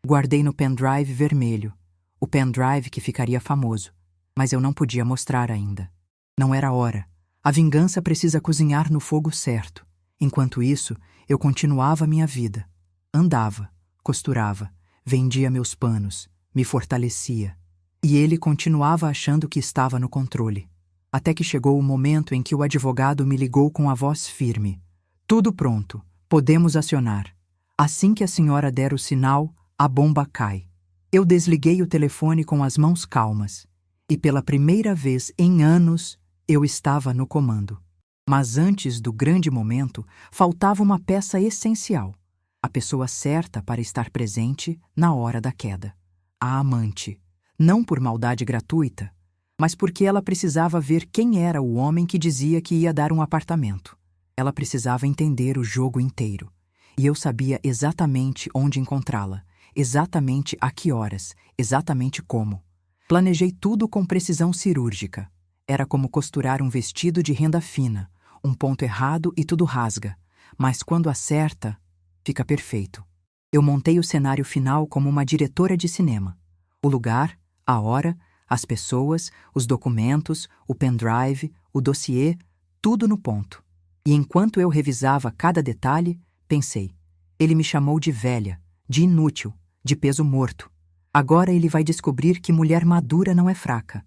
Guardei no pendrive vermelho. O pendrive que ficaria famoso. Mas eu não podia mostrar ainda. Não era hora. A vingança precisa cozinhar no fogo certo. Enquanto isso, eu continuava minha vida. Andava, costurava, vendia meus panos, me fortalecia. E ele continuava achando que estava no controle. Até que chegou o momento em que o advogado me ligou com a voz firme. Tudo pronto, podemos acionar. Assim que a senhora der o sinal, a bomba cai. Eu desliguei o telefone com as mãos calmas. E pela primeira vez em anos, eu estava no comando. Mas antes do grande momento, faltava uma peça essencial. A pessoa certa para estar presente na hora da queda. A amante. Não por maldade gratuita, mas porque ela precisava ver quem era o homem que dizia que ia dar um apartamento. Ela precisava entender o jogo inteiro. E eu sabia exatamente onde encontrá-la, exatamente a que horas, exatamente como. Planejei tudo com precisão cirúrgica. Era como costurar um vestido de renda fina. Um ponto errado e tudo rasga. Mas quando acerta, fica perfeito. Eu montei o cenário final como uma diretora de cinema. O lugar, a hora, as pessoas, os documentos, o pendrive, o dossiê, tudo no ponto. E enquanto eu revisava cada detalhe, pensei: ele me chamou de velha, de inútil, de peso morto. Agora ele vai descobrir que mulher madura não é fraca.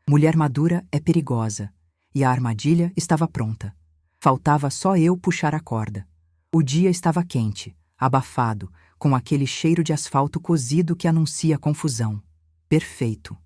Mulher madura é perigosa. E a armadilha estava pronta. Faltava só eu puxar a corda. O dia estava quente, abafado, com aquele cheiro de asfalto cozido que anuncia confusão. Perfeito.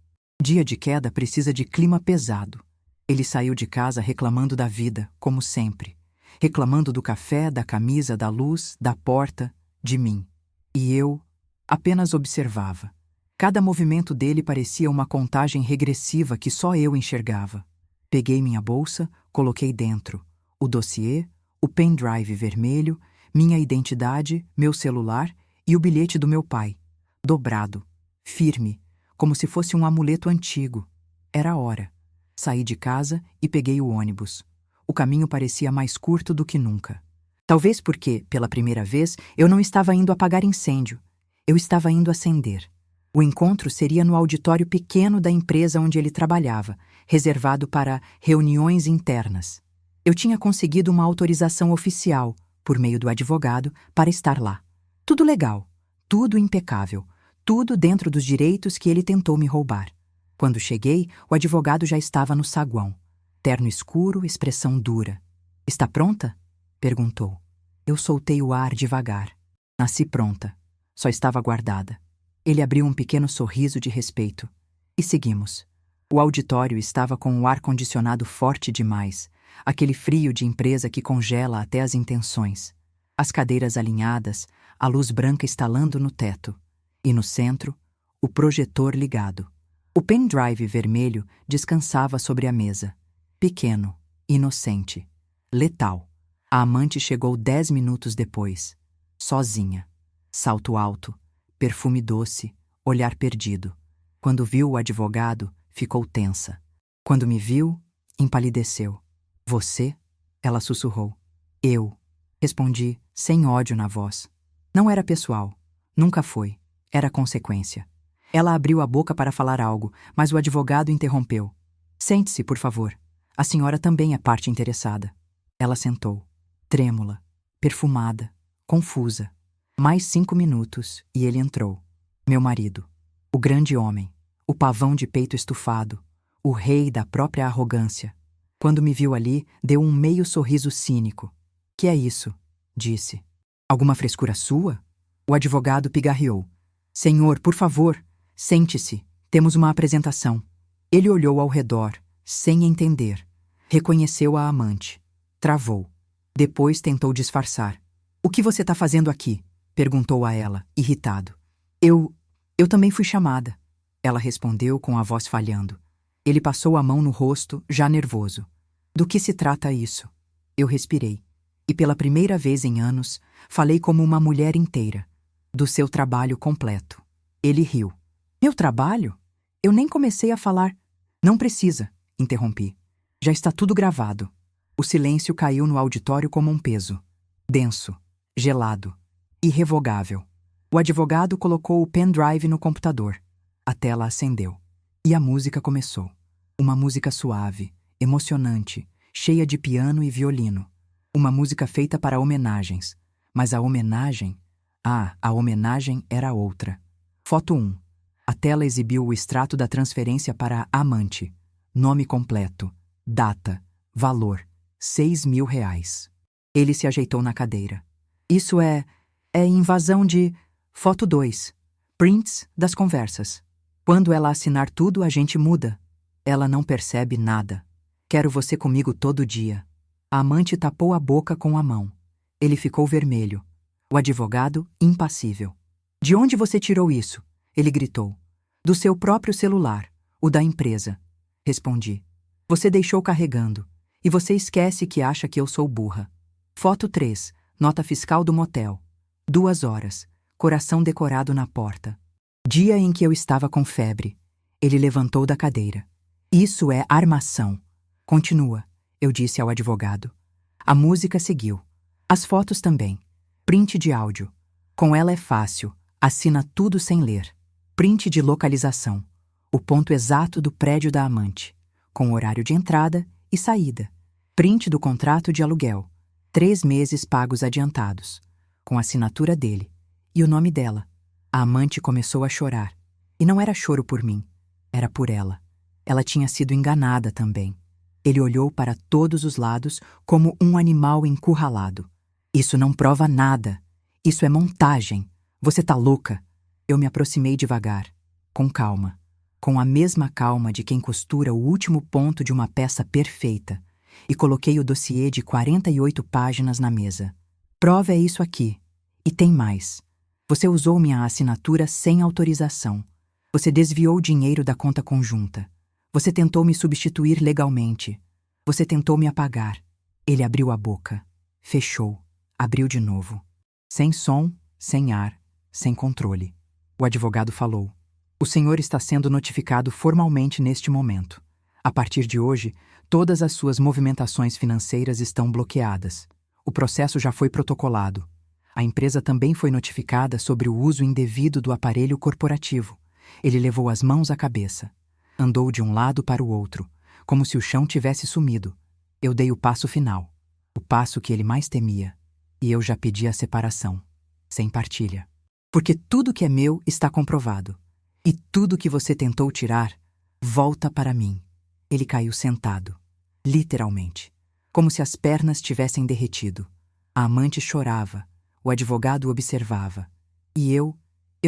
Dia de queda precisa de clima pesado. Ele saiu de casa reclamando da vida, como sempre. Reclamando do café, da camisa, da luz, da porta, de mim. E eu apenas observava. Cada movimento dele parecia uma contagem regressiva que só eu enxergava. Peguei minha bolsa, coloquei dentro o dossiê, o pendrive vermelho, minha identidade, meu celular e o bilhete do meu pai. Dobrado, firme, como se fosse um amuleto antigo. Era a hora. Saí de casa e peguei o ônibus. O caminho parecia mais curto do que nunca. Talvez porque, pela primeira vez, eu não estava indo apagar incêndio. Eu estava indo acender. O encontro seria no auditório pequeno da empresa onde ele trabalhava, reservado para reuniões internas. Eu tinha conseguido uma autorização oficial, por meio do advogado, para estar lá. Tudo legal, tudo impecável, tudo dentro dos direitos que ele tentou me roubar. Quando cheguei, o advogado já estava no saguão. Terno escuro, expressão dura. Está pronta? Perguntou. Eu soltei o ar devagar. Nasci pronta. Só estava guardada. Ele abriu um pequeno sorriso de respeito. E seguimos. O auditório estava com o ar-condicionado forte demais, aquele frio de empresa que congela até as intenções. As cadeiras alinhadas, a luz branca estalando no teto. E no centro, o projetor ligado. O pendrive vermelho descansava sobre a mesa. Pequeno, inocente, letal. A amante chegou 10 minutos depois. Sozinha. Salto alto, perfume doce, olhar perdido. Quando viu o advogado, ficou tensa. Quando me viu, empalideceu. Você? Ela sussurrou. Eu. Respondi, sem ódio na voz. Não era pessoal. Nunca foi. Era consequência. Ela abriu a boca para falar algo, mas o advogado interrompeu. Sente-se, por favor. A senhora também é parte interessada. Ela sentou. Trêmula, perfumada, confusa. Mais 5 minutos e ele entrou. Meu marido. O grande homem. O pavão de peito estufado. O rei da própria arrogância. Quando me viu ali, deu um meio sorriso cínico. Que é isso? Disse. Alguma frescura sua? O advogado pigarreou. Senhor, por favor, sente-se. Temos uma apresentação. Ele olhou ao redor, sem entender. Reconheceu a amante. Travou. Depois tentou disfarçar. O que você está fazendo aqui? Perguntou a ela, irritado. Eu também fui chamada. Ela respondeu com a voz falhando. Ele passou a mão no rosto, já nervoso. Do que se trata isso? Eu respirei. E pela primeira vez em anos, falei como uma mulher inteira. Do seu trabalho completo. Ele riu. Meu trabalho? Eu nem comecei a falar. Não precisa, interrompi. Já está tudo gravado. O silêncio caiu no auditório como um peso. Denso, gelado, irrevogável. O advogado colocou o pendrive no computador. A tela acendeu. E a música começou. Uma música suave, emocionante, cheia de piano e violino. Uma música feita para homenagens. Mas a homenagem era outra. Foto 1. A tela exibiu o extrato da transferência para a amante. Nome completo, data, valor, R$6.000. Ele se ajeitou na cadeira. Isso é invasão de... Foto 2. Prints das conversas. Quando ela assinar tudo, a gente muda. Ela não percebe nada. Quero você comigo todo dia. A amante tapou a boca com a mão. Ele ficou vermelho. O advogado, impassível. De onde você tirou isso? Ele gritou. Do seu próprio celular, o da empresa. Respondi. Você deixou carregando. E você esquece que acha que eu sou burra. Foto 3. Nota fiscal do motel. 2 horas. Coração decorado na porta. Dia em que eu estava com febre. Ele levantou da cadeira. Isso é armação. Continua, eu disse ao advogado. A música seguiu. As fotos também. Print de áudio. Com ela é fácil. Assina tudo sem ler. Print de localização. O ponto exato do prédio da amante. Com horário de entrada e saída. Print do contrato de aluguel. 3 meses pagos adiantados. Com a assinatura dele. E o nome dela. A amante começou a chorar. E não era choro por mim. Era por ela. Ela tinha sido enganada também. Ele olhou para todos os lados como um animal encurralado. Isso não prova nada. Isso é montagem. Você tá louca. Eu me aproximei devagar, com calma. Com a mesma calma de quem costura o último ponto de uma peça perfeita. E coloquei o dossiê de 48 páginas na mesa. Prova é isso aqui. E tem mais. Você usou minha assinatura sem autorização. Você desviou dinheiro da conta conjunta. Você tentou me substituir legalmente. Você tentou me apagar. Ele abriu a boca. Fechou. Abriu de novo. Sem som, sem ar, sem controle. O advogado falou. O senhor está sendo notificado formalmente neste momento. A partir de hoje, todas as suas movimentações financeiras estão bloqueadas. O processo já foi protocolado. A empresa também foi notificada sobre o uso indevido do aparelho corporativo. Ele levou as mãos à cabeça. Andou de um lado para o outro, como se o chão tivesse sumido. Eu dei o passo final, o passo que ele mais temia. E eu já pedi a separação, sem partilha. Porque tudo que é meu está comprovado. E tudo que você tentou tirar, Volta para mim. Ele caiu sentado. Literalmente. Como se as pernas tivessem derretido. A amante chorava. O advogado observava. E eu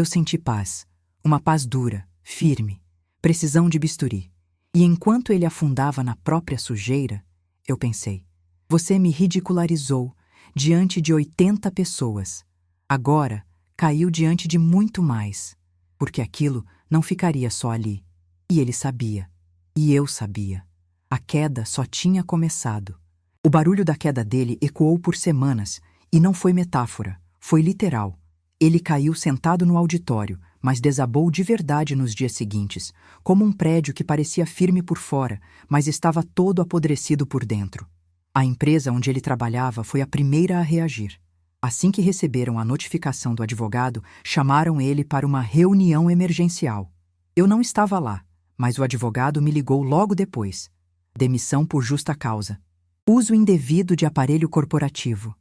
senti paz. Uma paz dura, firme. Precisão de bisturi. E enquanto ele afundava na própria sujeira, eu pensei: você me ridicularizou diante de 80 pessoas. Agora, caiu diante de muito mais. Porque aquilo não ficaria só ali. E ele sabia. E eu sabia. A queda só tinha começado. O barulho da queda dele ecoou por semanas, e não foi metáfora, foi literal. Ele caiu sentado no auditório, mas desabou de verdade nos dias seguintes, como um prédio que parecia firme por fora, mas estava todo apodrecido por dentro. A empresa onde ele trabalhava foi a primeira a reagir. Assim que receberam a notificação do advogado, chamaram ele para uma reunião emergencial. Eu não estava lá, mas o advogado me ligou logo depois. Demissão por justa causa. Uso indevido de aparelho corporativo.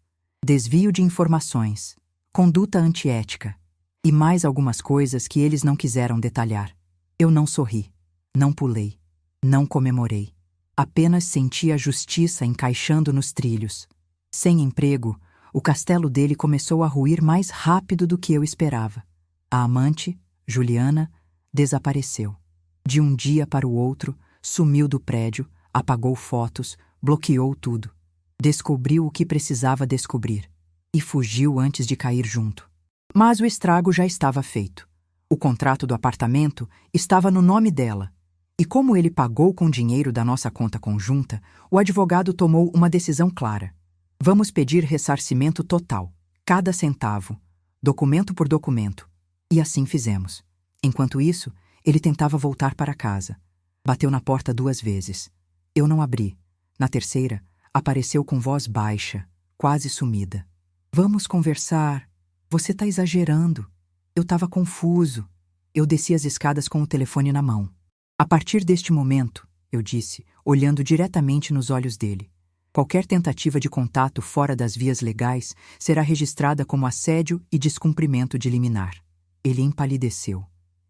Desvio de informações. Conduta antiética. E mais algumas coisas que eles não quiseram detalhar. Eu não sorri. Não pulei. Não comemorei. Apenas senti a justiça encaixando nos trilhos. Sem emprego, o castelo dele começou a ruir mais rápido do que eu esperava. A amante, Juliana, desapareceu. De um dia para o outro, sumiu do prédio, apagou fotos, bloqueou tudo. Descobriu o que precisava descobrir. E fugiu antes de cair junto. Mas o estrago já estava feito. O contrato do apartamento estava no nome dela. E como ele pagou com dinheiro da nossa conta conjunta, o advogado tomou uma decisão clara. Vamos pedir ressarcimento total, cada centavo, documento por documento. E assim fizemos. Enquanto isso, ele tentava voltar para casa. Bateu na porta 2 vezes. Eu não abri. Na terceira, apareceu com voz baixa, quase sumida. Vamos conversar. Você está exagerando. Eu estava confuso. Eu desci as escadas com o telefone na mão. A partir deste momento, eu disse, olhando diretamente nos olhos dele, qualquer tentativa de contato fora das vias legais será registrada como assédio e descumprimento de liminar. Ele empalideceu.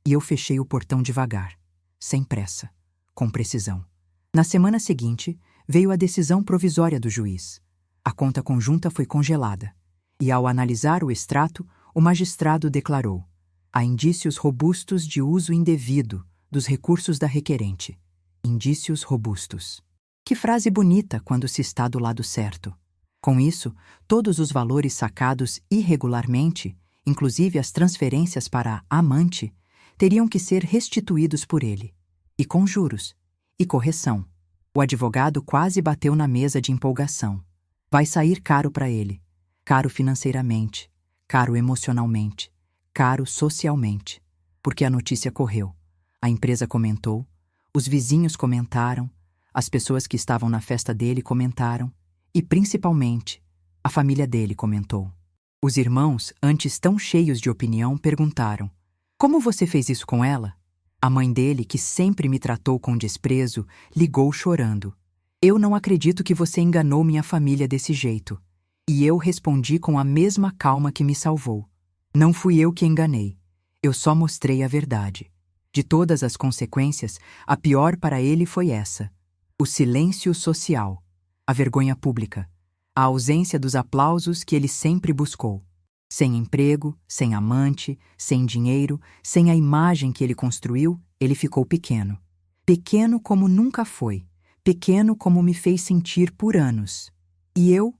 E eu fechei o portão devagar, sem pressa, com precisão. Na semana seguinte, veio a decisão provisória do juiz. A conta conjunta foi congelada. E ao analisar o extrato, o magistrado declarou: há indícios robustos de uso indevido dos recursos da requerente. Indícios robustos. Que frase bonita quando se está do lado certo. Com isso, todos os valores sacados irregularmente, inclusive as transferências para a amante, teriam que ser restituídos por ele. E com juros. E correção. O advogado quase bateu na mesa de empolgação. Vai sair caro para ele. Caro financeiramente, caro emocionalmente, caro socialmente. Porque a notícia correu. A empresa comentou, os vizinhos comentaram, as pessoas que estavam na festa dele comentaram e, principalmente, a família dele comentou. Os irmãos, antes tão cheios de opinião, perguntaram: como você fez isso com ela? A mãe dele, que sempre me tratou com desprezo, ligou chorando. Eu não acredito que você enganou minha família desse jeito. E eu respondi com a mesma calma que me salvou. Não fui eu que enganei. Eu só mostrei a verdade. De todas as consequências, a pior para ele foi essa: o silêncio social, a vergonha pública, a ausência dos aplausos que ele sempre buscou. Sem emprego, sem amante, sem dinheiro, sem a imagem que ele construiu, ele ficou pequeno. Pequeno como nunca foi, pequeno como me fez sentir por anos. E eu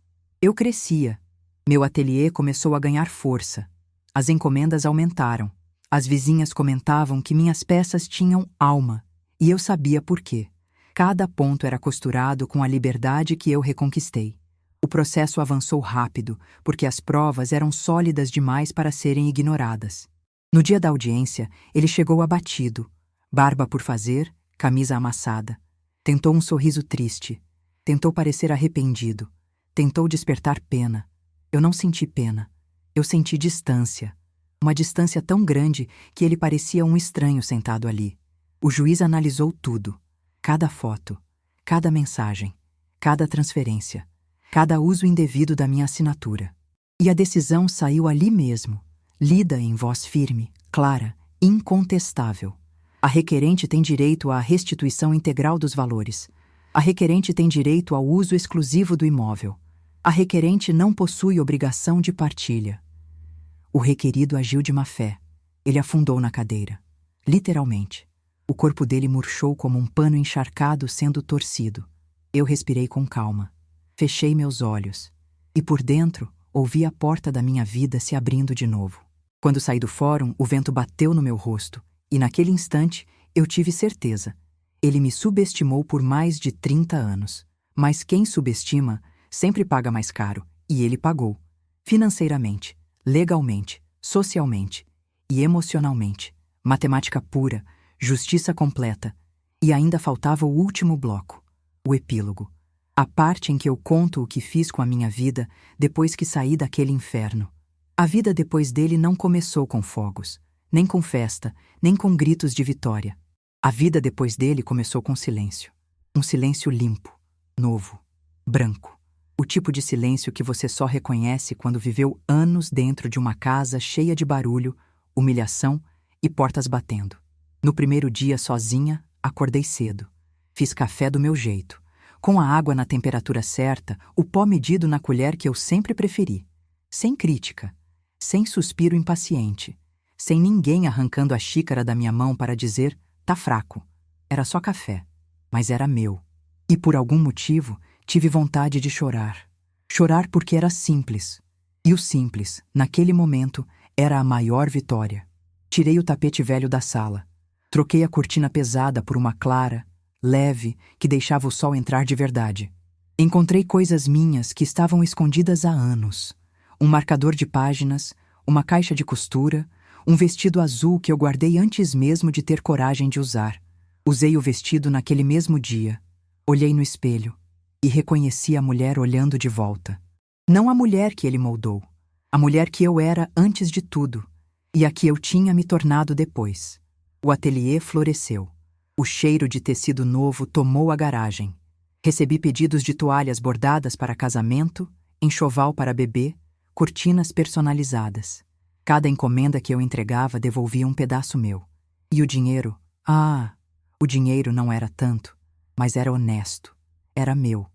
crescia. Meu ateliê começou a ganhar força. As encomendas aumentaram. As vizinhas comentavam que minhas peças tinham alma, e eu sabia por quê. Cada ponto era costurado com a liberdade que eu reconquistei. O processo avançou rápido, porque as provas eram sólidas demais para serem ignoradas. No dia da audiência, ele chegou abatido, barba por fazer, camisa amassada. Tentou um sorriso triste. Tentou parecer arrependido. Tentou despertar pena. Eu não senti pena. Eu senti distância. Uma distância tão grande que ele parecia um estranho sentado ali. O juiz analisou tudo. Cada foto, cada mensagem, cada transferência, cada uso indevido da minha assinatura. E a decisão saiu ali mesmo, lida em voz firme, clara, incontestável. A requerente tem direito à restituição integral dos valores. A requerente tem direito ao uso exclusivo do imóvel. A requerente não possui obrigação de partilha. O requerido agiu de má fé. Ele afundou na cadeira. Literalmente. O corpo dele murchou como um pano encharcado sendo torcido. Eu respirei com calma. Fechei meus olhos. E por dentro, ouvi a porta da minha vida se abrindo de novo. Quando saí do fórum, o vento bateu no meu rosto. E naquele instante, eu tive certeza. Ele me subestimou por mais de 30 anos. Mas quem subestima sempre paga mais caro. E ele pagou. Financeiramente, legalmente, socialmente e emocionalmente. Matemática pura, justiça completa. E ainda faltava o último bloco, o epílogo. A parte em que eu conto o que fiz com a minha vida depois que saí daquele inferno. A vida depois dele não começou com fogos, nem com festa, nem com gritos de vitória. A vida depois dele começou com silêncio. Um silêncio limpo, novo, branco. O tipo de silêncio que você só reconhece quando viveu anos dentro de uma casa cheia de barulho, humilhação e portas batendo. No primeiro dia sozinha, acordei cedo. Fiz café do meu jeito, com a água na temperatura certa, o pó medido na colher que eu sempre preferi. Sem crítica, sem suspiro impaciente, sem ninguém arrancando a xícara da minha mão para dizer, tá fraco. Era só café, mas era meu. E por algum motivo, tive vontade de chorar. Chorar porque era simples. E o simples, naquele momento, era a maior vitória. Tirei o tapete velho da sala. Troquei a cortina pesada por uma clara, leve, que deixava o sol entrar de verdade. Encontrei coisas minhas que estavam escondidas há anos. Um marcador de páginas, uma caixa de costura, um vestido azul que eu guardei antes mesmo de ter coragem de usar. Usei o vestido naquele mesmo dia. Olhei no espelho e reconheci a mulher olhando de volta. Não a mulher que ele moldou, a mulher que eu era antes de tudo e a que eu tinha me tornado depois. O ateliê floresceu. O cheiro de tecido novo tomou a garagem. Recebi pedidos de toalhas bordadas para casamento, enxoval para bebê, cortinas personalizadas. Cada encomenda que eu entregava devolvia um pedaço meu. E o dinheiro? O dinheiro não era tanto, mas era honesto. Era meu.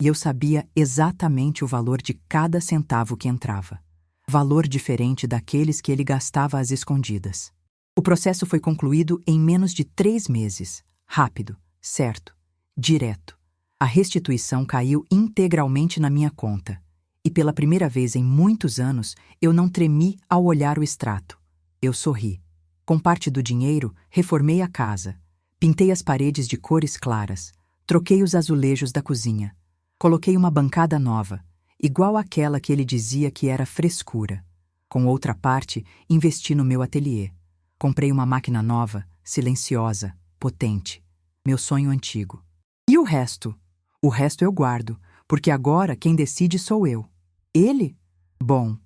E eu sabia exatamente o valor de cada centavo que entrava. Valor diferente daqueles que ele gastava às escondidas. O processo foi concluído em menos de 3 meses. Rápido, certo, direto. A restituição caiu integralmente na minha conta. E pela primeira vez em muitos anos, eu não tremi ao olhar o extrato. Eu sorri. Com parte do dinheiro, reformei a casa. Pintei as paredes de cores claras. Troquei os azulejos da cozinha. Coloquei uma bancada nova, igual àquela que ele dizia que era frescura. Com outra parte, investi no meu ateliê. Comprei uma máquina nova, silenciosa, potente. Meu sonho antigo. E o resto? O resto eu guardo, porque agora quem decide sou eu. Ele? Bom,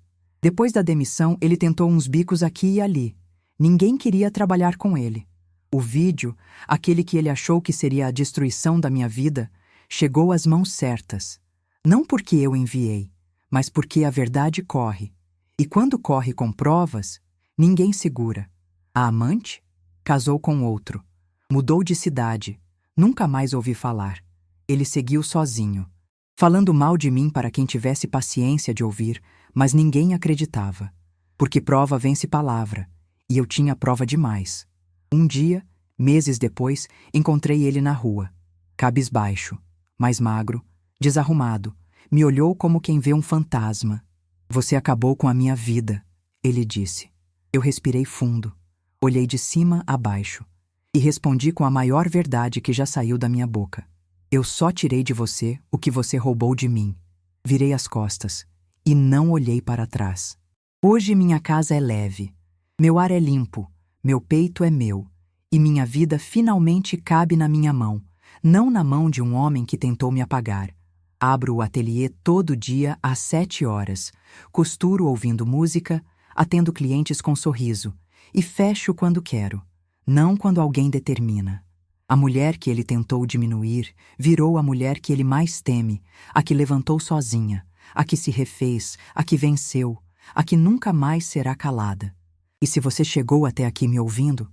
depois da demissão ele tentou uns bicos aqui e ali. Ninguém queria trabalhar com ele. O vídeo, aquele que ele achou que seria a destruição da minha vida, chegou às mãos certas. Não porque eu enviei, mas porque a verdade corre. E quando corre com provas, ninguém segura. A amante casou com outro. Mudou de cidade. Nunca mais ouvi falar. Ele seguiu sozinho, falando mal de mim para quem tivesse paciência de ouvir, mas ninguém acreditava. Porque prova vence palavra, e eu tinha prova demais. Um dia, meses depois, encontrei ele na rua. Cabisbaixo, mais magro, desarrumado. Me olhou como quem vê um fantasma. Você acabou com a minha vida, ele disse. Eu respirei fundo. Olhei de cima a baixo e respondi com a maior verdade que já saiu da minha boca. Eu só tirei de você o que você roubou de mim. Virei as costas e não olhei para trás. Hoje minha casa é leve, meu ar é limpo, meu peito é meu e minha vida finalmente cabe na minha mão, não na mão de um homem que tentou me apagar. Abro o ateliê todo dia às 7 horas, costuro ouvindo música, atendo clientes com sorriso e fecho quando quero, não quando alguém determina. A mulher que ele tentou diminuir virou a mulher que ele mais teme, a que levantou sozinha, a que se refez, a que venceu, a que nunca mais será calada. E se você chegou até aqui me ouvindo,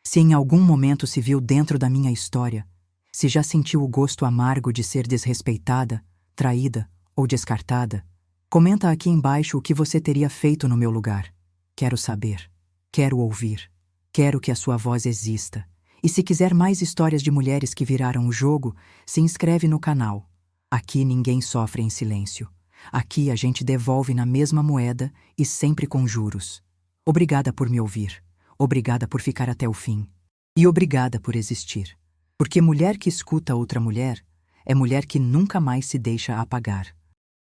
Se em algum momento se viu dentro da minha história, se já sentiu o gosto amargo de ser desrespeitada, traída ou descartada, comenta aqui embaixo o que você teria feito no meu lugar. Quero saber. Quero ouvir. Quero que a sua voz exista. E se quiser mais histórias de mulheres que viraram o jogo, se inscreve no canal. Aqui ninguém sofre em silêncio. Aqui a gente devolve na mesma moeda e sempre com juros. Obrigada por me ouvir. Obrigada por ficar até o fim. E obrigada por existir. Porque mulher que escuta outra mulher é mulher que nunca mais se deixa apagar.